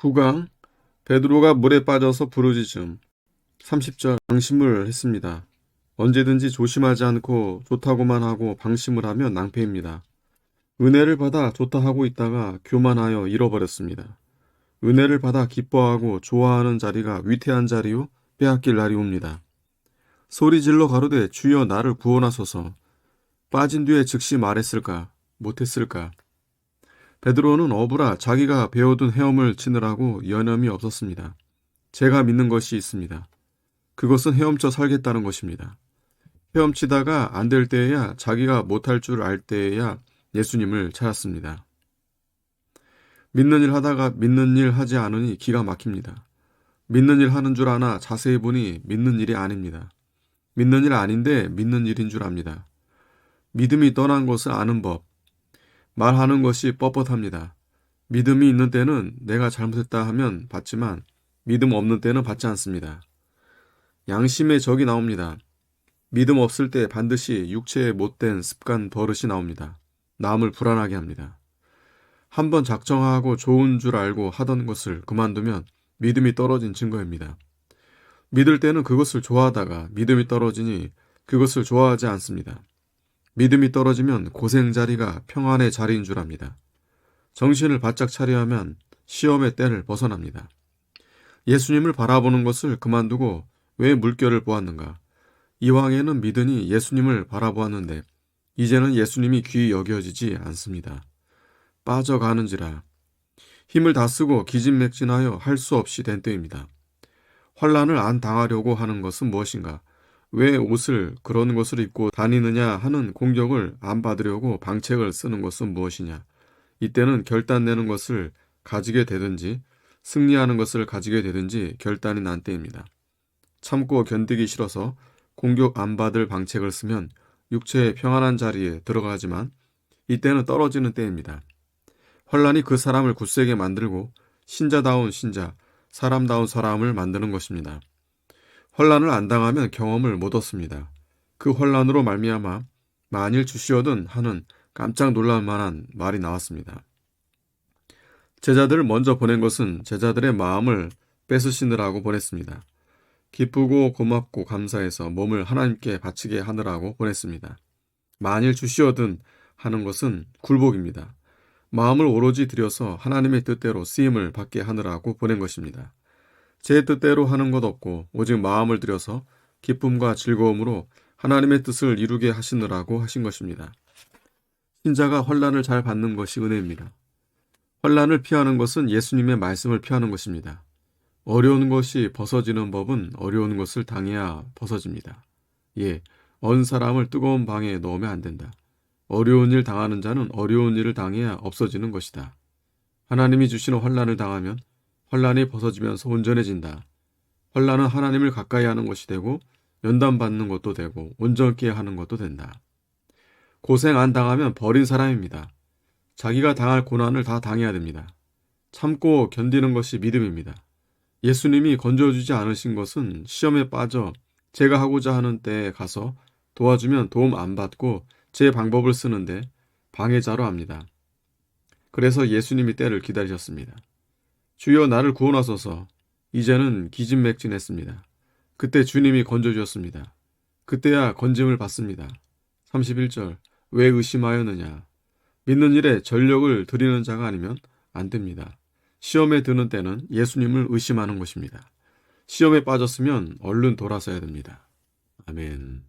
9강 베드로가 물에 빠져서 부르짖음. 30절 방심을 했습니다. 언제든지 조심하지 않고 좋다고만 하고 방심을 하면 낭패입니다. 은혜를 받아 좋다 하고 있다가 교만하여 잃어버렸습니다. 은혜를 받아 기뻐하고 좋아하는 자리가 위태한 자리요 빼앗길 날이 옵니다. 소리질러 가로되 주여 나를 구원하소서. 빠진 뒤에 즉시 말했을까 못했을까. 베드로는 어부라 자기가 배워둔 헤엄을 치느라고 여념이 없었습니다. 제가 믿는 것이 있습니다. 그것은 헤엄쳐 살겠다는 것입니다. 헤엄치다가 안 될 때에야 자기가 못할 줄 알 때에야 예수님을 찾았습니다. 믿는 일 하다가 믿는 일 하지 않으니 기가 막힙니다. 믿는 일 하는 줄 아나 자세히 보니 믿는 일이 아닙니다. 믿는 일 아닌데 믿는 일인 줄 압니다. 믿음이 떠난 것을 아는 법. 말하는 것이 뻣뻣합니다. 믿음이 있는 때는 내가 잘못했다 하면 받지만 믿음 없는 때는 받지 않습니다. 양심의 적이 나옵니다. 믿음 없을 때 반드시 육체의 못된 습관 버릇이 나옵니다. 남을 불안하게 합니다. 한번 작정하고 좋은 줄 알고 하던 것을 그만두면 믿음이 떨어진 증거입니다. 믿을 때는 그것을 좋아하다가 믿음이 떨어지니 그것을 좋아하지 않습니다. 믿음이 떨어지면 고생자리가 평안의 자리인 줄 압니다. 정신을 바짝 차려야 하면 시험의 때를 벗어납니다. 예수님을 바라보는 것을 그만두고 왜 물결을 보았는가? 이왕에는 믿으니 예수님을 바라보았는데 이제는 예수님이 귀히 여겨지지 않습니다. 빠져가는지라 힘을 다 쓰고 기진맥진하여 할 수 없이 된 때입니다. 환난을 안 당하려고 하는 것은 무엇인가? 왜 옷을 그런 것을 입고 다니느냐 하는 공격을 안 받으려고 방책을 쓰는 것은 무엇이냐? 이때는 결단내는 것을 가지게 되든지 승리하는 것을 가지게 되든지 결단이 난 때입니다. 참고 견디기 싫어서 공격 안 받을 방책을 쓰면 육체의 평안한 자리에 들어가지만 이때는 떨어지는 때입니다. 환난이 그 사람을 굳세게 만들고 신자다운 신자, 사람다운 사람을 만드는 것입니다. 환난을 안 당하면 경험을 못 얻습니다. 그 환난으로 말미암아 만일 주시어든 하는 깜짝 놀랄 만한 말이 나왔습니다. 제자들을 먼저 보낸 것은 제자들의 마음을 뺏으시느라고 보냈습니다. 기쁘고 고맙고 감사해서 몸을 하나님께 바치게 하느라고 보냈습니다. 만일 주시어든 하는 것은 굴복입니다. 마음을 오로지 들여서 하나님의 뜻대로 쓰임을 받게 하느라고 보낸 것입니다. 제 뜻대로 하는 것 없고 오직 마음을 들여서 기쁨과 즐거움으로 하나님의 뜻을 이루게 하시느라고 하신 것입니다. 신자가 환난을 잘 받는 것이 은혜입니다. 환난을 피하는 것은 예수님의 말씀을 피하는 것입니다. 어려운 것이 벗어지는 법은 어려운 것을 당해야 벗어집니다. 예, 언 사람을 뜨거운 방에 넣으면 안 된다. 어려운 일 당하는 자는 어려운 일을 당해야 없어지는 것이다. 하나님이 주시는 환난을 당하면 환난이 벗어지면서 온전해진다. 환난은 하나님을 가까이 하는 것이 되고 연단받는 것도 되고 온전케 하는 것도 된다. 고생 안 당하면 버린 사람입니다. 자기가 당할 고난을 다 당해야 됩니다. 참고 견디는 것이 믿음입니다. 예수님이 건져주지 않으신 것은 시험에 빠져 제가 하고자 하는 때에 가서 도와주면 도움 안 받고 제 방법을 쓰는데 방해자로 합니다. 그래서 예수님이 때를 기다리셨습니다. 주여 나를 구원하소서. 이제는 기진맥진했습니다. 그때 주님이 건져주셨습니다. 그때야 건짐을 받습니다. 31절 왜 의심하였느냐. 믿는 일에 전력을 들이는 자가 아니면 안 됩니다. 시험에 드는 때는 예수님을 의심하는 것입니다. 시험에 빠졌으면 얼른 돌아서야 됩니다. 아멘.